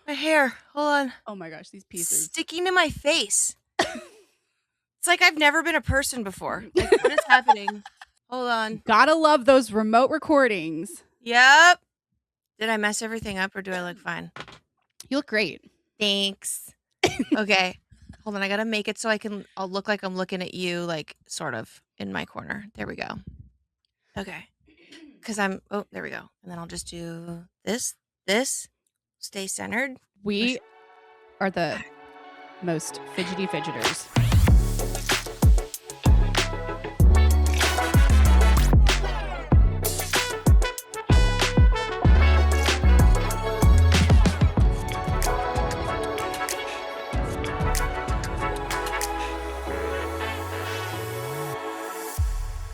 My hair. Hold on. Oh my gosh, these pieces. Sticking to my face. It's like I've never been a person before. Like, what is happening? Hold on. Gotta love those remote recordings. Yep. Did I mess everything up or do I look fine? You look great. Thanks. Okay. Hold on. I gotta make it so I'll look like I'm looking at you, like, sort of in my corner. There we go. Okay. Because there we go. And then I'll just do this. Stay centered. We are the most fidgety fidgeters.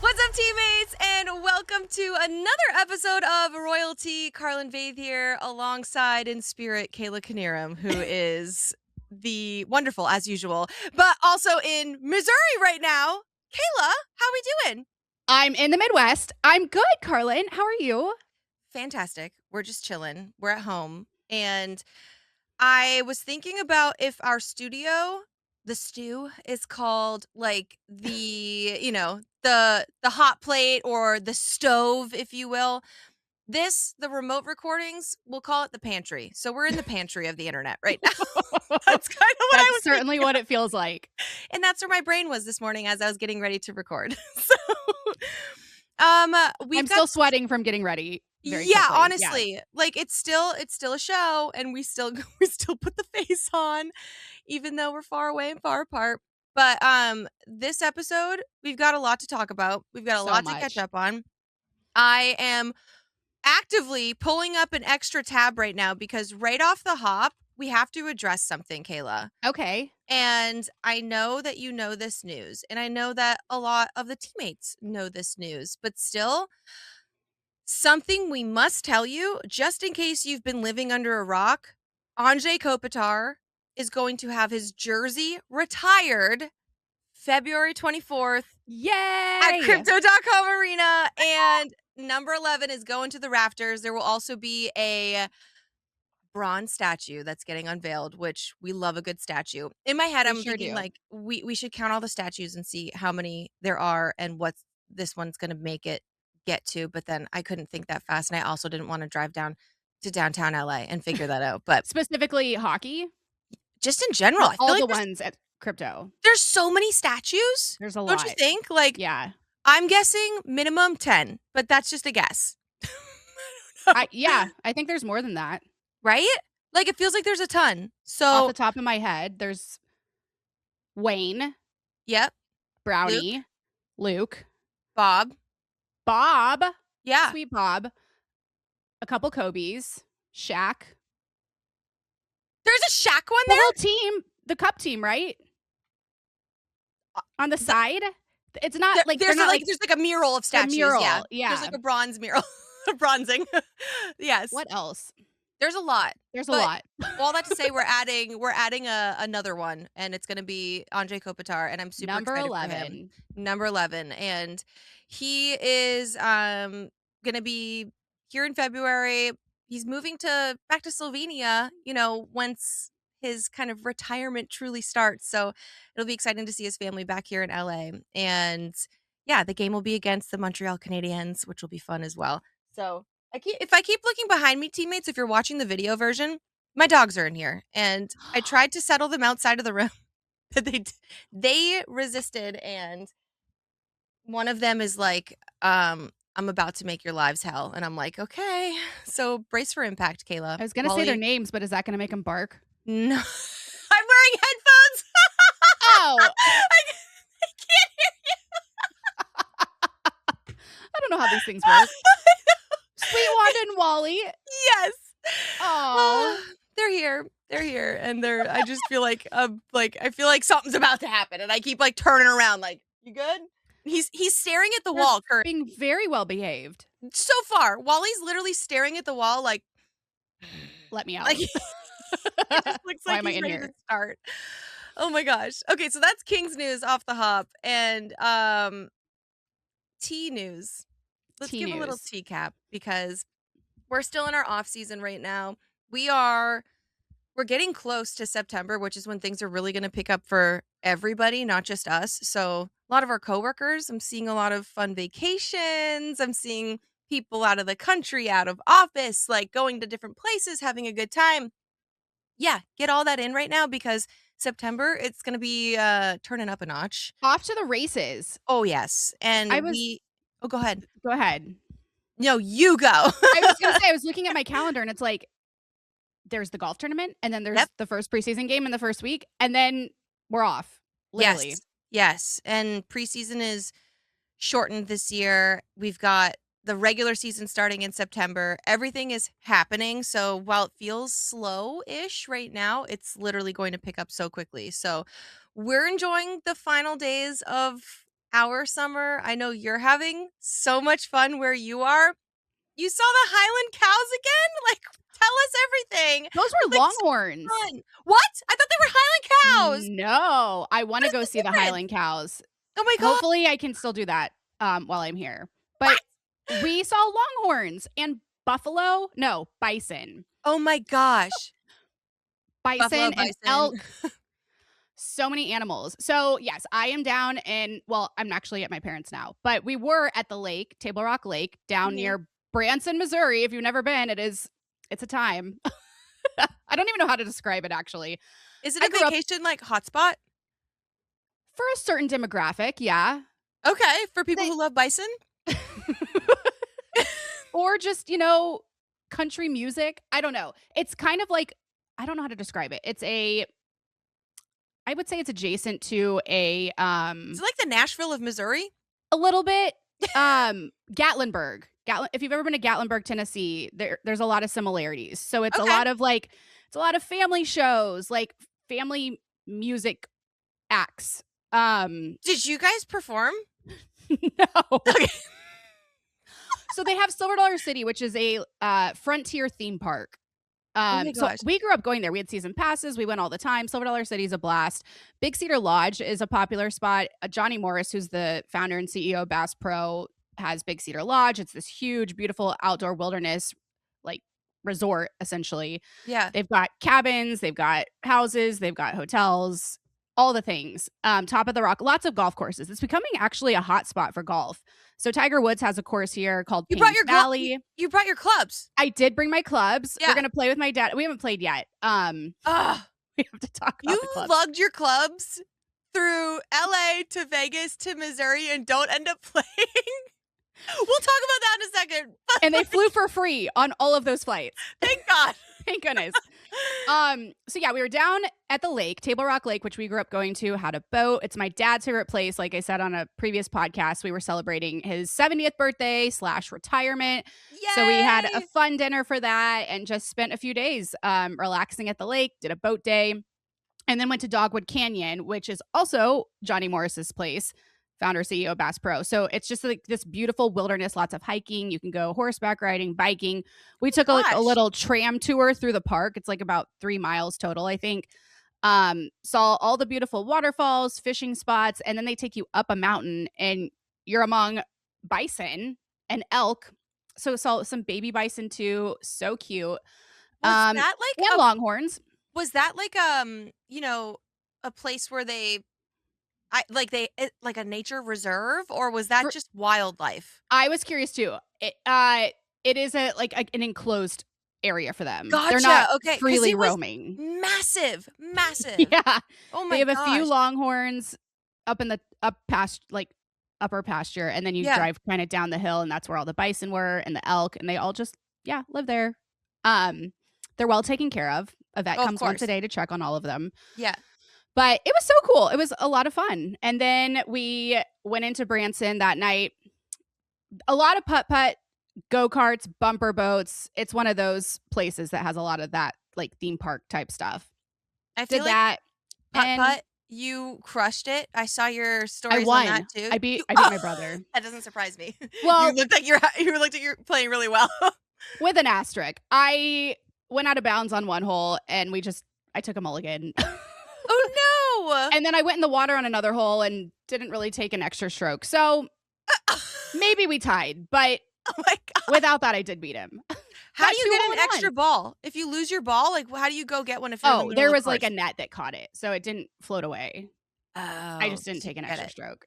What's up, teammates, and welcome to another episode of RoyalTea. Carlin Vaith here, alongside in spirit Kayla Knierim, who is the wonderful, as usual, but also in Missouri right now. Kayla, how we doing? I'm in the Midwest. I'm good, Carlin. How are you? Fantastic. We're just chilling. We're at home, and I was thinking about if our studio, the stew, is called like the, the hot plate or the stove, if you will. The remote recordings, we'll call it the pantry. So we're in the pantry of the internet right now. That's kind of what I was certainly thinking what of. it feels like. And that's where my brain was this morning as I was getting ready to record. So I'm still sweating from getting ready. Very quickly. Honestly, like it's still a show, and we still put the face on, even though we're far away and far apart. But this episode, we've got a lot to talk about. We've got a lot to catch up on. I am actively pulling up an extra tab right now because right off the hop, we have to address something, Kayla. Okay. And I know that you know this news, and I know that a lot of the teammates know this news, but still, something we must tell you, just in case you've been living under a rock. Anze Kopitar is going to have his jersey retired February 24th Yay! at Crypto.com Arena, and number 11 is going to the rafters. There will also be a bronze statue that's getting unveiled, which we love a good statue. In my head, I'm thinking like we should count all the statues and see how many there are and what this one's going to make it get to. But then I couldn't think that fast, and I also didn't want to drive down to downtown LA and figure that out. But specifically hockey, just in general, I feel all like the ones at Crypto. There's so many statues. There's a lot. Don't you think? Like, yeah, I'm guessing minimum 10, but that's just a guess. I think there's more than that. Right? Like, it feels like there's a ton. So off the top of my head, there's Wayne. Yep. Brownie. Luke. Bob. Yeah. Sweet Bob. A couple Kobe's. Shaq. There's a Shaq one there? The whole team. The cup team, right? On the side. It's not like there's like a mural of statues. Yeah. There's like a bronze mural. Bronzing. Yes. What else? There's a lot. All that to say, we're adding another one, and it's going to be Anze Kopitar, and I'm super excited for him. Number 11, and he is going to be here in February. He's moving back to Slovenia, once his kind of retirement truly starts. So it'll be exciting to see his family back here in LA. And yeah, the game will be against the Montreal Canadiens, which will be fun as well. So if I keep looking behind me, teammates, if you're watching the video version, my dogs are in here, and I tried to settle them outside of the room, but they resisted, and one of them is like, I'm about to make your lives hell, and I'm like, okay, so brace for impact, Kayla. I was gonna say their names, but is that gonna make them bark? No, I'm wearing headphones. Oh, I can't hear you. I don't know how these things work. Sweet Wanda and Wally. Yes. Oh, they're here, and I just feel like I feel like something's about to happen, and I keep like turning around, like, you good? He's staring at the wall, Kurt. Being very well behaved so far. Wally's literally staring at the wall, like, let me out. Like, it just looks like he's ready to start. Oh my gosh. Okay, so that's King's news off the hop, and tea news. Let's give a little tea cap, because we're still in our off season right now. we're getting close to September, which is when things are really going to pick up for everybody, not just us. So, a lot of our coworkers, I'm seeing a lot of fun vacations. I'm seeing people out of the country, out of office, like going to different places, having a good time. Yeah, get all that in right now because September, it's going to be turning up a notch. Off to the races. Oh, yes. I And was oh, go ahead. Go ahead. No, you go. I was gonna say, I was looking at my calendar and it's like, there's the golf tournament, and then there's Yep. the first preseason game in the first week, and then we're off, literally. Yes. Yes. And preseason is shortened this year. We've got the regular season starting in September. Everything is happening. So while it feels slow-ish right now, it's literally going to pick up so quickly. So we're enjoying the final days of our summer. I know you're having so much fun where you are. You saw the Highland cows again? Like, tell us everything. Those were Like, so longhorns. fun. What? I thought they were Highland cows. No, I wanna What is go the see the difference? Highland cows. Oh my god. Hopefully, I can still do that, while I'm here. But What? we saw longhorns and buffalo no, bison. Oh my gosh. Buffalo, Bison and bison. elk. So many animals. So, yes, I am down in well, I'm actually at my parents' now, but we were at the lake, Table Rock Lake, down Mhm. near Branson, Missouri. If you've never been, it's a time. I don't even know how to describe it, actually. Is it I a grew up vacation, like, hotspot? for a certain demographic, yeah. Okay, for people They who love bison? or just, country music. I don't know. It's kind of like I don't know how to describe it. I would say it's adjacent to Is it like the Nashville of Missouri? a little bit, Gatlinburg. If you've ever been to Gatlinburg, Tennessee, there's a lot of similarities. So it's a Okay. lot of it's a lot of family shows, like family music acts. Did you guys perform? No. Okay. So they have Silver Dollar City, which is a frontier theme park. Oh my So gosh. we grew up going there. We had season passes. We went all the time. Silver Dollar City is a blast. Big Cedar Lodge is a popular spot. Johnny Morris, who's the founder and CEO of Bass Pro, has Big Cedar Lodge. It's this huge, beautiful outdoor wilderness like resort, essentially. Yeah. They've got cabins, they've got houses, they've got hotels, all the things. Top of the rock, lots of golf courses. It's becoming actually a hot spot for golf. So Tiger Woods has a course here called You brought Paynes your Valley. you brought your clubs. I did bring my clubs. Yeah. We're gonna play with my dad. We haven't played yet. Ugh. We have to talk about You the clubs. lugged your clubs through LA to Vegas to Missouri and don't end up playing? We'll talk about that in a second. And they flew for free on all of those flights. Thank God. Thank goodness. So yeah, we were down at the lake, Table Rock Lake, which we grew up going to, had a boat. It's my dad's favorite place. Like I said on a previous podcast, we were celebrating his 70th birthday / retirement. Yay! So we had a fun dinner for that and just spent a few days relaxing at the lake, did a boat day, and then went to Dogwood Canyon, which is also Johnny Morris's place, founder CEO of Bass Pro. So it's just like this beautiful wilderness, lots of hiking. You can go horseback riding, biking. We took a little tram tour through the park. It's like about 3 miles total, I think. Saw all the beautiful waterfalls, fishing spots, and then they take you up a mountain and you're among bison and elk. So saw some baby bison too. So cute. Was that like and longhorns. Was that like a place where like a nature reserve, or was that just wildlife? I was curious too. It is an enclosed area for them. Gotcha. They're not Okay, 'cause freely he was roaming. Massive. Yeah. Oh my They have a few gosh. longhorns up in the upper pasture, and then you Yeah. drive kind of down the hill, and that's where all the bison were and the elk, and they all just live there. They're well taken care of. A vet Oh, of comes once a course. day to check on all of them. Yeah. But it was so cool. It was a lot of fun. And then we went into Branson that night. A lot of putt-putt, go-karts, bumper boats. It's one of those places that has a lot of that like theme park type stuff. I feel Did like that. putt-putt, you crushed it. I saw your I stories on that won. too. I beat my brother. That doesn't surprise me. Well, you looked like you're playing really well. with an asterisk. I went out of bounds on one hole and I took a mulligan. Oh no. And then I went in the water on another hole and didn't really take an extra stroke. So maybe we tied, but Oh my god. without that I did beat him. How Got do you 2 get hole an in extra ones. ball? If you lose your ball, like, how do you go get one if you're in the Oh, middle there of the was, like, a course? net that caught it, so it didn't float away. I Oh, just didn't so you take an get extra it. stroke.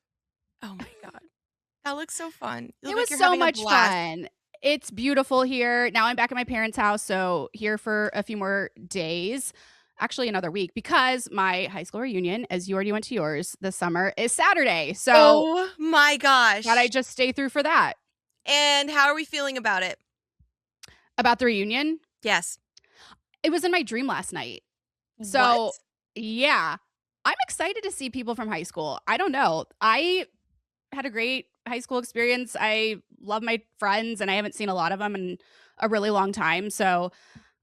Oh my god. That looks so fun. You It look like was you're so having a much blast. fun. It's beautiful here. Now I'm back at my parents' house, so here for a few more days. Actually, another week because my high school reunion, as you already went to yours this summer, is Saturday. So Oh my thought gosh. I'd just stay through for that. And how are we feeling about it? About the reunion, Yes. it was in my dream last night. What? So, yeah, I'm excited to see people from high school. I don't know. I had a great high school experience. I love my friends, and I haven't seen a lot of them in a really long time. So,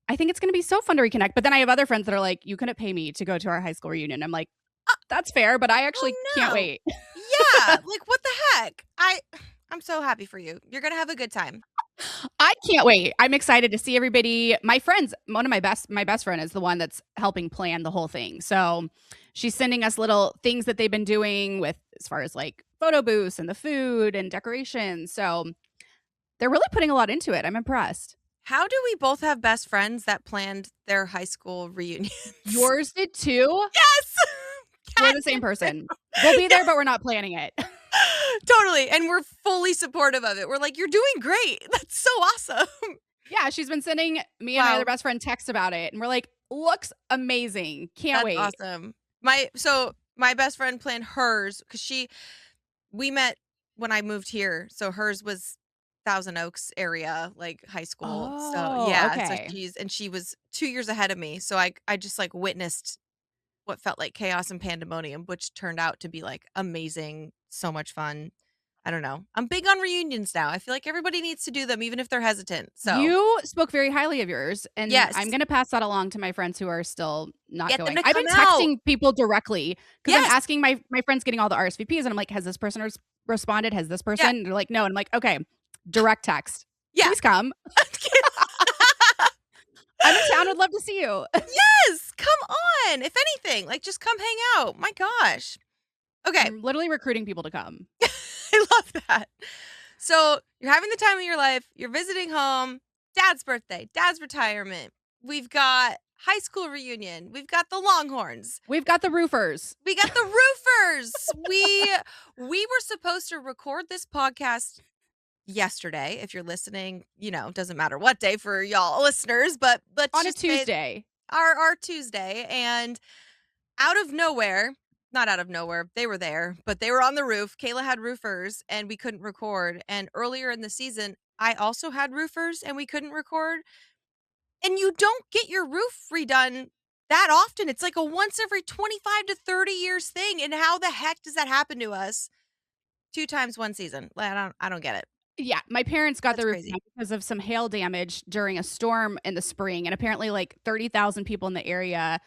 I think it's gonna be so fun to reconnect. But then I have other friends that are like, "You couldn't pay me to go to our high school reunion." I'm like, Uh, "That's fair, but I actually oh can't no. wait." Yeah, like what the heck? I'm so happy for you. You're gonna have a good time. I can't wait. I'm excited to see everybody. My friends, one of my best friend is the one that's helping plan the whole thing. So she's sending us little things that they've been doing with as far as like photo booths and the food and decorations. So they're really putting a lot into it. I'm impressed. How do we both have best friends that planned their high school reunions? Yours did too. Yes. We're Kat the same did too. person. We'll be there, but we're not planning it. Totally, and we're fully supportive of it. We're like, "You're doing great. That's so awesome." Yeah, she's been sending me and my other Wow, best friend texts about it, and we're like, looks amazing. Can't that's wait. awesome. My best friend planned hers because we met when I moved here, so hers was Thousand Oaks area, like, high school. So, Oh, yeah, so okay. she was 2 years ahead of me, so I just, like, witnessed what felt like chaos and pandemonium, which turned out to be, like, amazing, so much fun. I don't know. I'm big on reunions now. I feel like everybody needs to do them even if they're hesitant, so You spoke very highly of yours, and I'm yes. gonna pass that along to my friends who are still not Get them going. to I've come been out. texting people directly because 'cause I'm Yes. asking my friends getting all the RSVPs, and I'm like, "Has this person responded? Has this Yeah. person?" And they're like, "No." And I'm like, "Okay, direct text. Yeah. Please come. I'm in town. Would love to see you." Yes, come on. If anything, like, just come hang out. My gosh. Okay. I'm literally recruiting people to come. I love that. So, you're having the time of your life, you're visiting home, dad's birthday, dad's retirement. We've got high school reunion, we've got the Longhorns, We've got the roofers. we got the Roofers. We were supposed to record this podcast yesterday. If you're listening, doesn't matter what day for y'all listeners, but let's On a just say Tuesday. our Tuesday, and out of nowhere, not out of nowhere, they were there, but they were on the roof. Kayla had roofers and we couldn't record. And earlier in the season, I also had roofers and we couldn't record. And you don't get your roof redone that often. It's like a once every 25 to 30 years thing. And how the heck does that happen to us 2 times 1 season? Like, I don't get it. Yeah, my parents got That's the roof crazy. done because of some hail damage during a storm in the spring, and apparently, like, 30,000 people in the area,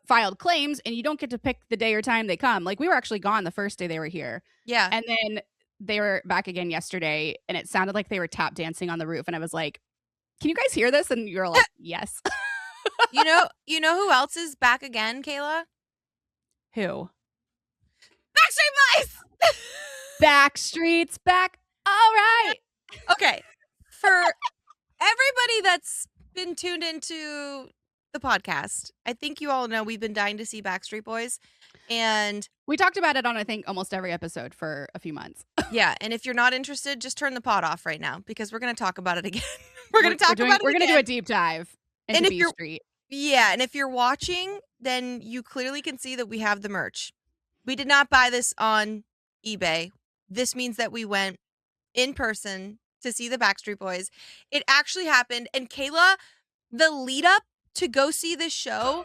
filed claims, and you don't get to pick the day or time they come. Like, we were actually gone the first day they were here, Yeah. and then they were back again yesterday, and it sounded like they were tap dancing on the roof, and I was like, "Can you guys hear this?" And you're like, "Yes." You know who else is back again, Kayla? Who? Backstreet Boys. Backstreet's back. Alright. Okay. For everybody that's been tuned into the podcast, I think you all know we've been dying to see Backstreet Boys. And We talked about it on, I think, almost every episode for a few months. yeah, and if you're not interested, just turn the pod off right now because we're going to talk about it again. We're going to talk about it We're gonna do again. a deep dive into And if B you're Street. yeah, and if you're watching, then you clearly can see that we have the merch. We did not buy this on eBay. This means that we went in person to see the Backstreet Boys. It actually happened. And Kayla, the lead up to go see this show,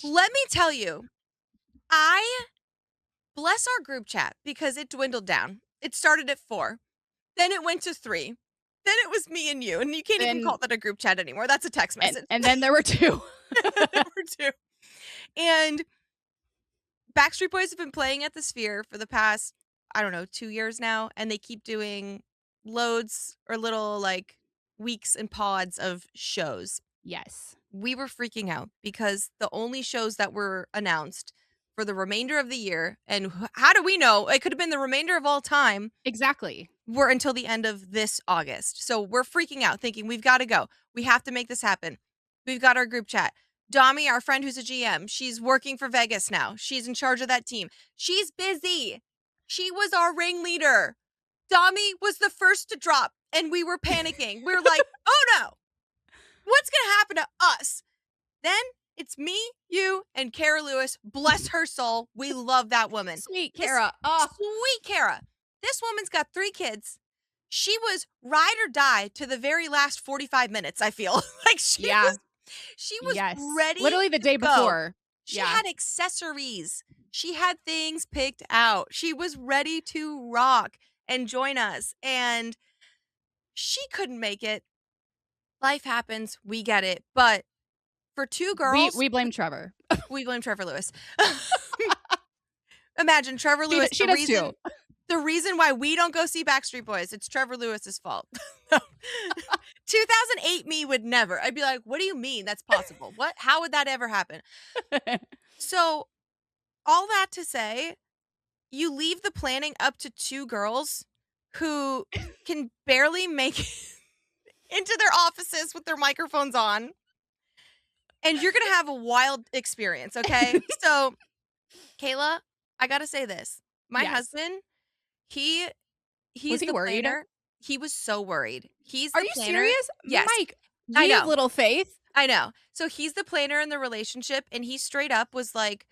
let me tell you, I bless our group chat because it dwindled down. It started at 4, then it went to 3, then it was me and you. And you can't even Then call that a group chat anymore. That's a text message. and then there were 2. There were 2. And Backstreet Boys have been playing at the Sphere for the past, I don't know, 2 years now, and they keep doing loads or little, like, weeks and pods of shows. Yes. We were freaking out because the only shows that were announced for the remainder of the year. And how do we know? It could have been the remainder of all time. Exactly. We're until the end of this August. So we're freaking out thinking we've got to go. We have to make this happen. We've got our group chat. Dami, our friend who's a GM, she's working for Vegas now. She's in charge of that team. She's busy. She was our ringleader. Dami was the first to drop and we were panicking. We were like, oh no, what's going to happen to us? Then it's me, you, and Kara Lewis. Bless her soul. We love that woman. Sweet Kara. Oh. Sweet Kara. This woman's got 3 kids. She was ride or die to the very last 45 minutes, I feel. Like she was ready. Literally the day before. She had accessories. She had things picked out. She was ready to rock and join us. And she couldn't make it. Life happens. We get it. But for 2 girls, we blame Trevor. We blame Trevor Lewis. Imagine Trevor Lewis. She does too. The reason why we don't go see Backstreet Boys, it's Trevor Lewis's fault. 2008 me would never. I'd be like, what do you mean that's possible? What? How would that ever happen? So, all that to say, you leave the planning up to 2 girls who can barely make it into their offices with their microphones on. And you're going to have a wild experience, okay? So, Kayla, I got to say this. My husband, he's was he worried? Planner. He was so worried. Are you serious? Yes. Mike, you have little faith. I know. So he's the planner in the relationship, and he straight up was like,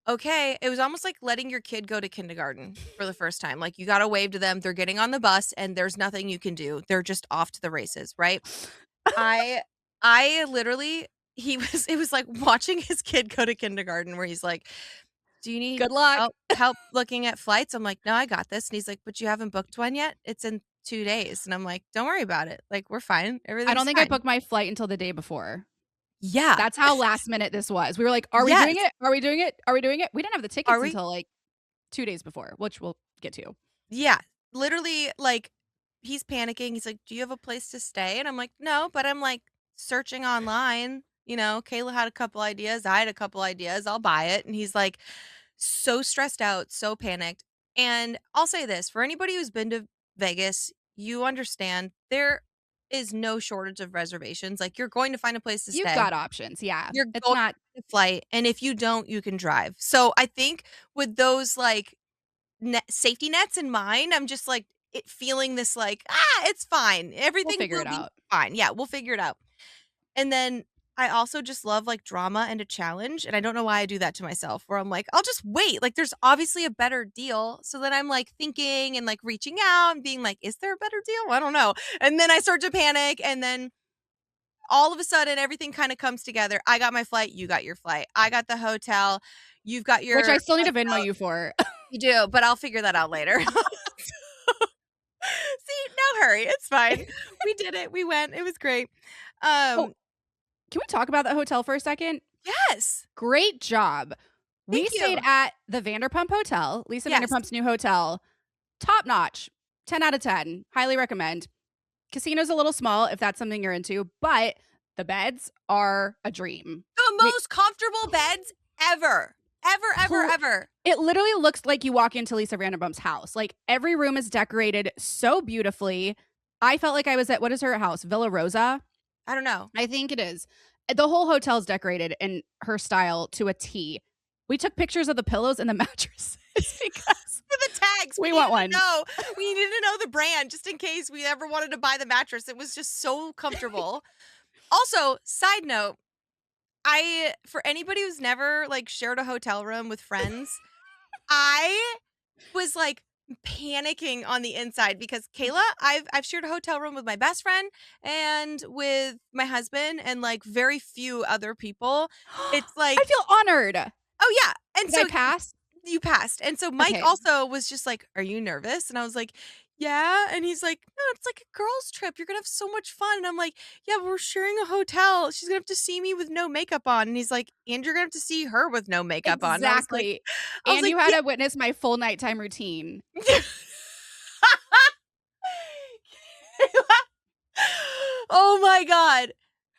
okay, it was almost like letting your kid go to kindergarten for the first time. Like, you got to wave to them. They're getting on the bus, and there's nothing you can do. They're just off to the races, right? I literally, it was like watching his kid go to kindergarten where he's like, do you need good luck help looking at flights? I'm like, no, I got this. And he's like, but you haven't booked one yet? It's in 2 days. And I'm like, don't worry about it. Like, we're fine. Everything's I don't think fine. I booked my flight until the day before. Yeah. That's how last minute this was. We were like, are we doing it? Are we doing it? Are we doing it? We didn't have the tickets until like 2 days before, which we'll get to. Yeah. Literally, like, he's panicking. He's like, do you have a place to stay? And I'm like, no, but I'm like searching online. You know, Kayla had a couple ideas. I had a couple ideas. I'll buy it. And he's like, so stressed out, so panicked. And I'll say this, for anybody who's been to Vegas, you understand there is no shortage of reservations. Like, you're going to find a place to stay. You've got options. Yeah. You're going to the flight. And if you don't, you can drive. So I think with those like safety nets in mind, I'm just like feeling this like, it's fine. Everything will be fine. Yeah, we'll figure it out. And then I also just love like drama and a challenge. And I don't know why I do that to myself where I'm like, I'll just wait. Like, there's obviously a better deal. So then I'm like thinking and like reaching out and being like, is there a better deal? I don't know. And then I start to panic. And then all of a sudden everything kind of comes together. I got my flight. You got your flight. I got the hotel. You've got your. Which I still need to Venmo you for. You do, but I'll figure that out later. See, no hurry. It's fine. We did it. We went. It was great. Can we talk about that hotel for a second? Yes. Great job. We stayed at the Vanderpump Hotel, Lisa Vanderpump's new hotel. Top notch. 10 out of 10. Highly recommend. Casino's a little small if that's something you're into, but the beds are a dream. The most comfortable beds ever. Ever. It literally looks like you walk into Lisa Vanderpump's house. Like, every room is decorated so beautifully. I felt like I was at, what is her house? Villa Rosa? I don't know. I think it is. The whole hotel's decorated in her style to a T. We took pictures of the pillows and the mattresses because for the tags. We want one. No, we needed to know the brand just in case we ever wanted to buy the mattress. It was just so comfortable. Also, side note, for anybody who's never like shared a hotel room with friends, I was like panicking on the inside because Kayla, I've shared a hotel room with my best friend and with my husband and like very few other people. It's like I feel honored. Oh yeah. And Did I pass? You passed. And so Mike also was just like, are you nervous? And I was like, yeah. And he's like, no, it's like a girls trip. You're going to have so much fun. And I'm like, yeah, but we're sharing a hotel. She's going to have to see me with no makeup on. And he's like, and you're going to have to see her with no makeup on. Exactly. And you had to witness my full nighttime routine. Oh my God.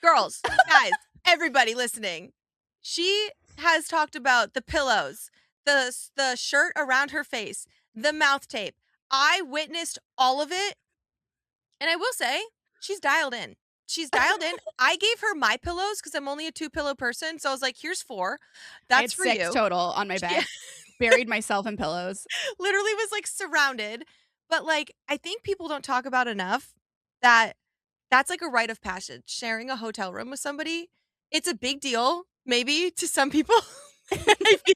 Girls, guys, everybody listening. She has talked about the pillows, the shirt around her face, the mouth tape. I witnessed all of it, and I will say, she's dialed in. She's dialed in. I gave her my pillows because I'm only a 2-pillow person, so I was like, "Here's 4. I That's had for 6 you." total on my Yeah, bed, buried myself in pillows. literally was, like, surrounded. But, like, I think people don't talk about enough that that's like a rite of passage, sharing a hotel room with somebody. It's a big deal, maybe to some people. I feel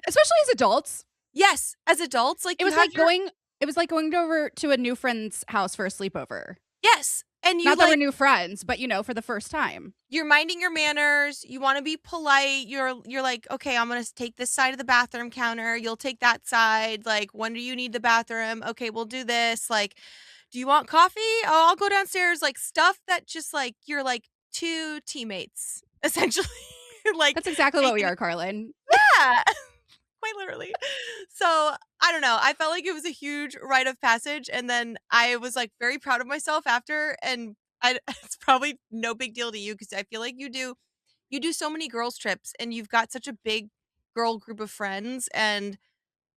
Especially as adults. yes, as adults, like, It you was have like your going it was like going over to a new friend's house for a sleepover. yes, and you, Not that we're like new friends, but, for the first time. you're minding your manners, you wanna be polite, you're like, "Okay, I'm gonna take this side of the bathroom counter, you'll take that side, like, when do you need the bathroom? Okay, we'll do this, like, do you want coffee? Oh, I'll go downstairs," like, stuff that just, like, you're like 2 teammates, essentially, like, That's exactly what we taking are, Carlin. yeah. Quite literally. So, I don't know, I felt like it was a huge rite of passage, and then I was, like, very proud of myself after, and I it's probably no big deal to you because I feel like you do so many girls trips, and you've got such a big girl group of friends, and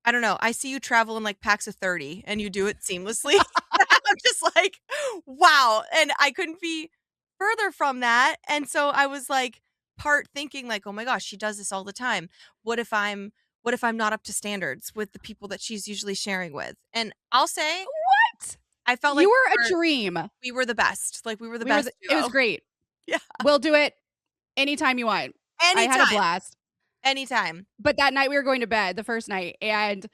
I don't know, I see you travel in, like, packs of 30, and you do it seamlessly. I'm just like, "Wow," and I couldn't be further from that, and so I was, like, part thinking, like, "Oh my gosh, she does this all the time. What if I'm what if I'm not up to standards with the people that she's usually sharing with?" And I'll say, What? I felt You like were a dream. we were the best, like, we were the We were best the It was duo. great. Yeah. We'll do it anytime you want. I had a Anytime, blast. anytime. But that night we were going to bed, the first night, and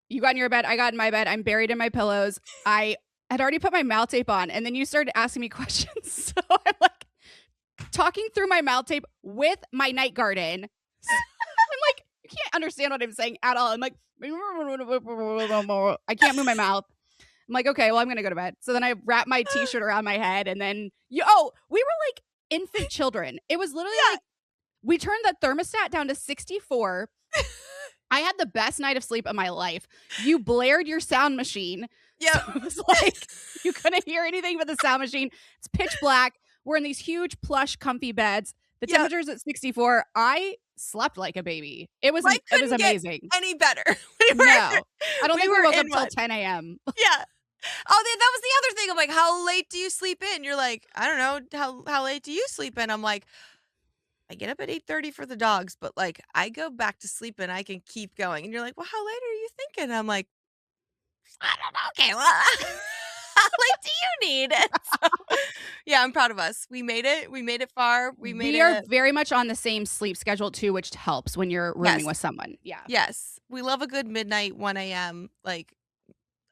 you got in your bed, I got in my bed, I'm buried in my pillows. I had already put my mouth tape on, and then you started asking me questions. So I'm like talking through my mouth tape with my night guard in. I'm like, you can't understand what I'm saying at all. I'm like, I can't move my mouth. I'm like, okay, well, I'm gonna go to bed. So then I wrap my t-shirt around my head, and then we were like infant children. It was literally Yeah. like we turned the thermostat down to 64. I had the best night of sleep of my life. You blared your sound machine. So Yep. it was like you couldn't hear anything but the sound machine. It's pitch black. We're in these huge, plush, comfy beds. The Yep. temperature's at 64. I slept like a baby. Life It was couldn't get amazing. any better. No. I don't think we were woke up in till one. 10 AM. Yeah. Oh, that was the other thing. I'm like, "How late do you sleep in?" You're like, "I don't know. How late do you sleep in?" I'm like, "I get up at 8:30 for the dogs, but, like, I go back to sleep and I can keep going." And you're like, "Well, how late are you thinking?" I'm like, "I don't know. Okay, well, how late do you need?" And so, yeah, I'm proud of us. We made it. We made it far. We made We are it very much on the same sleep schedule too, which helps when you're rooming yes. with someone. Yeah. Yes. We love a good midnight, 1 AM, like,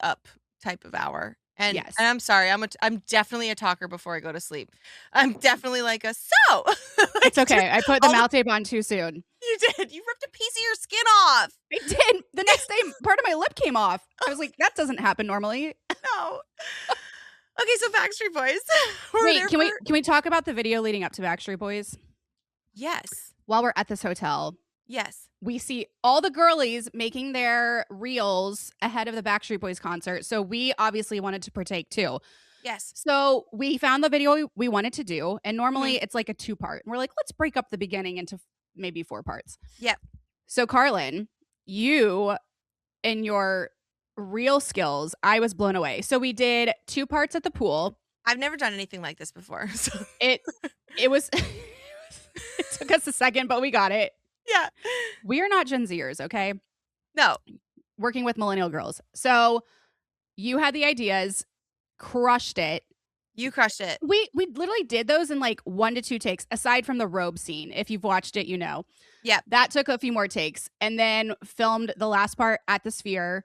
up type of hour. And Yes. I'm sorry, I'm definitely a talker before I go to sleep. I'm definitely like a, "So," like, It's just okay. I put the all the mouth tape on too soon. you did. You ripped a piece of your skin off. I did. The next day, part of my lip came off. I was like, that doesn't happen normally. No. Okay, so Backstreet Boys. We're Wait, there for can we talk about the video leading up to Backstreet Boys? yes. While we're at this hotel, Yes. we see all the girlies making their reels ahead of the Backstreet Boys concert. So we obviously wanted to partake too. Yes. So we found the video we wanted to do, and normally Mhm. it's like a 2-part. We're like, let's break up the beginning into maybe 4 parts. Yep. So Carlin, you and your reel skills, I was blown away. So we did 2 parts at the pool. I've never done anything like this before, so It it was it took us a second, but we got it. yeah. We are not Gen Zers, okay? No. Working with millennial girls. So you had the ideas, crushed it. You crushed it. We literally did those in like 1 to 2 takes, aside from the robe scene. If you've watched it, you know. Yep. That took a few more takes, and then filmed the last part at the Sphere,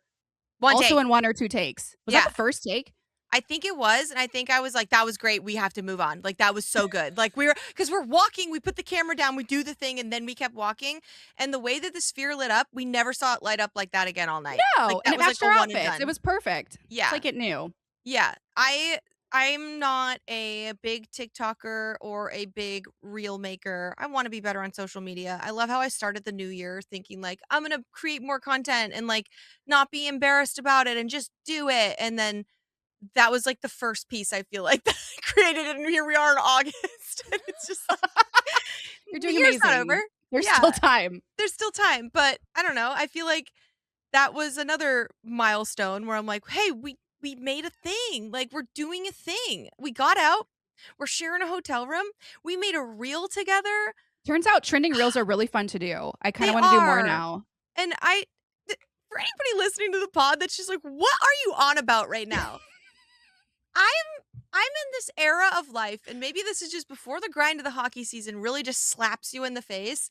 One also take. in 1 or 2 takes. Was Yeah. that the first take? I think it was, and I think I was like, "That was great, we have to move on." Like, that was so good. Like, we were, because 'cause we're walking, we put the camera down, we do the thing, and then we kept walking, and the way that the Sphere lit up, we never saw it light up like that again all night. Like, No, and that it was like matched a our one and outfits. done. It was perfect. Yeah. It's like it knew. Yeah. I'm not a big TikToker or a big reel maker. I wanna be better on social media. I love how I started the new year thinking, like, "I'm gonna create more content and, like, not be embarrassed about it and just do it," and then that was, like, the first piece I feel like that I created, and here we are in August, and it's just like You're the doing year's not amazing. over. There's still Yeah, time. there's still time, but I don't know. I feel like that was another milestone where I'm like, "Hey, we made a thing. Like, we're doing a thing. We got out. We're sharing a hotel room. We made a reel together." Turns out trending reels are really fun to do. I kinda They wanna do more are. now. And for anybody listening to the pod that's just like, "What are you on about right now?" I'm in this era of life, and maybe this is just before the grind of the hockey season really just slaps you in the face.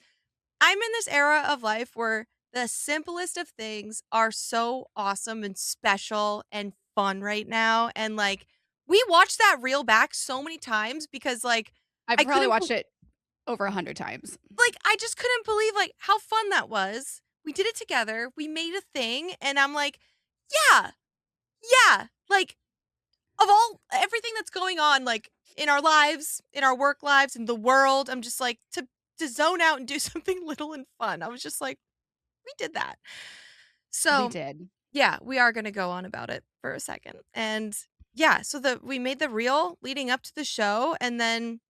I'm in this era of life where the simplest of things are so awesome and special and fun right now, and, like, we watched that reel back so many times because, like, I've I probably couldn't watched it over 100 times. like, I just couldn't believe, like, how fun that was. We did it together, we made a thing, and I'm like, "Yeah, yeah." Like, of all everything that's going on, like, in our lives, in our work lives, in the world, I'm just like, to zone out and do something little and fun. I was just like, "We did that." We So, did. yeah, we are gonna go on about it for a second, and, yeah, so we made the reel leading up to the show, and then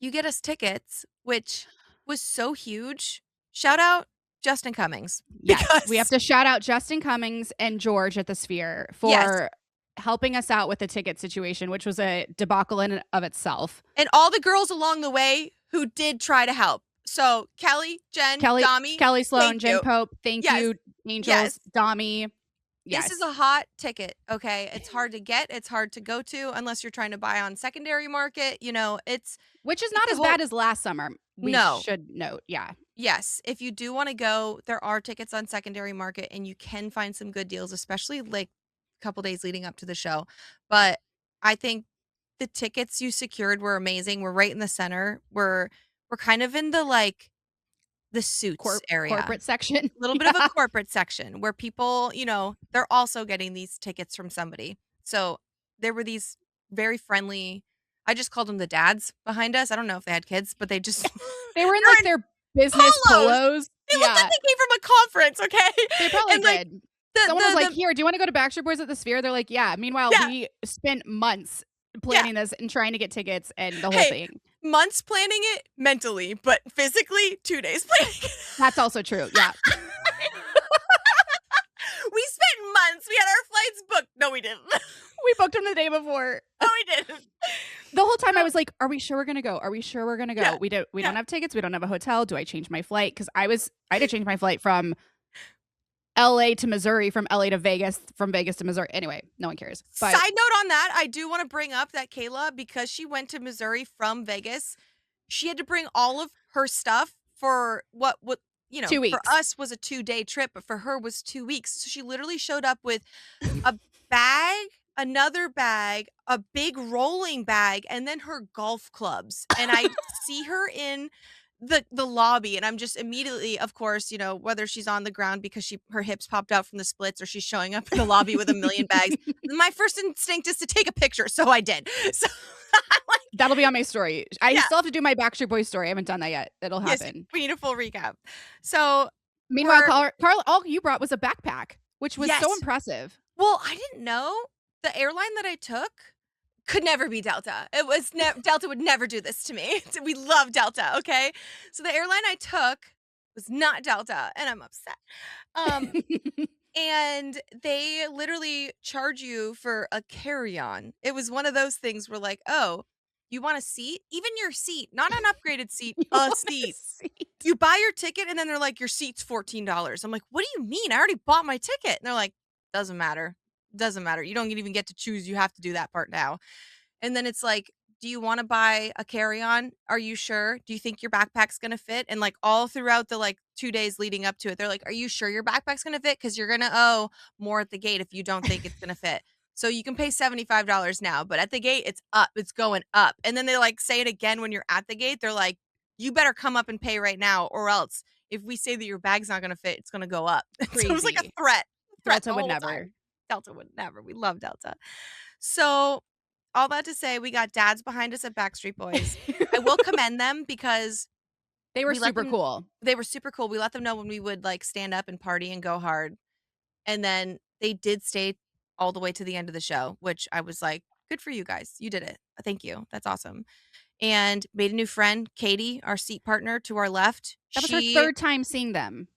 you get us tickets, which was so huge. Shout out Justin Cummings Yes, we have because to shout out Justin Cummings and George at the Sphere yes, for helping us out with the ticket situation, which was a debacle in and of itself. and all the girls along the way who did try to help. So, Kelly, Jen, Kelly Dami, Kelly thank Sloan, Jen you. Pope, thank Yes, you, Angels, yes. Dami. This is Yes. a hot ticket, okay? It's hard to get, it's hard to go to unless you're trying to buy on secondary market, Which is it's not a as whole bad as last summer, we no. should note, yeah. Yes, if you do wanna go, there are tickets on secondary market, and you can find some good deals, especially, like, a couple days leading up to the show, but I think the tickets you secured were amazing, we're right in the center, we're kind of in the, like, the suits area. Corporate section. Little bit of a Yeah. corporate section where people, they're also getting these tickets from somebody. So, there were these very friendly I just called them the dads behind us. I don't know if they had kids, but they just They were in, they're like, in their business polos. polos. They looked like Yeah, they came from a conference, okay? they probably And, like, did. the Someone was the like, the "Here, do you wanna go to Backstreet Boys at the Sphere?" They're like, "Yeah." Meanwhile, yeah, we spent months yeah. planning this and trying to get tickets and the whole Hey, thing. months planning it mentally, but physically, 2 days planning it. That's also true, yeah. We spent months. We had our flights booked. No, we didn't. We booked them the day before. No, we didn't. The whole time I So was like, "Are we sure we're gonna go? Are we sure we're gonna go? yeah, We yeah. don't have tickets, we don't have a hotel. Do I change my flight?" 'Cause I had to change my flight from LA to Missouri, from LA to Vegas, from Vegas to Missouri. Anyway, no one cares. But Side note on that, I do wanna bring up that Kayla, because she went to Missouri from Vegas, she had to bring all of her stuff for what, 2 for weeks. us was a 2-day trip, but for her was 2 weeks. So she literally showed up with a bag, another bag, a big rolling bag, and then her golf clubs, and I see her in the lobby, and I'm just immediately, of course, whether she's on the ground because her hips popped out from the splits or she's showing up in the lobby with a million bags, my first instinct is to take a picture, so I did. So, I'm like That'll be on my story. I yeah, still have to do my Backstreet Boys story. I haven't done that yet. It'll yes, happen. we need a full recap. So, Meanwhile, we're Carl, all you brought was a backpack, which was so yes. impressive. Well, I didn't know the airline that I took could never be Delta. It was Delta would never do this to me. We love Delta, okay? So the airline I took was not Delta, and I'm upset. Um, and they literally charge you for a carry-on. It was one of those things where like, "Oh, you want a seat?" Even your seat, not an upgraded seat, You a want a seat. seat? You buy your ticket and then they're like, "Your seat's $14." I'm like, "What do you mean? I already bought my ticket." And they're like, "Doesn't matter. Doesn't matter. You don't even get to choose. You have to do that part now." And then it's like, "Do you wanna buy a carry-on? Are you sure? Do you think your backpack's gonna fit?" And, like, all throughout the, like, 2 days leading up to it, they're like, "Are you sure your backpack's gonna fit? Because 'Cause you're gonna owe more at the gate if you don't think it's gonna fit. So you can pay $75 now, but at the gate, it's up. It's going up." And then they, like, say it again when you're at the gate. They're like, "You better come up and pay right now, or else if we say that your bag's not gonna fit, it's gonna go up." So it was like a Crazy. threat Delta the would whole time. never. Delta would never. We love Delta. So all that to say, we got dads behind us at Backstreet Boys. I will commend them because They were we let super them cool. they were super cool. We let them know when we would, like, stand up and party and go hard, and then they did stay all the way to the end of the show, which I was like, "Good for you guys. You did it. Thank you. That's awesome." and made a new friend, Katie, our seat partner to our left. That was her 3rd time seeing them.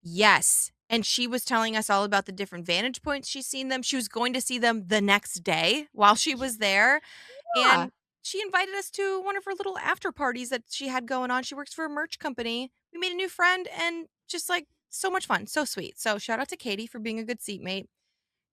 Yes. And she was telling us all about the different vantage points she's seen them. She was going to see them the next day while she was there. Yeah. And she invited us to one of her little after parties that she had going on. She works for a merch company. We made a new friend and just like so much fun. So sweet. So shout out to Katie for being a good seatmate.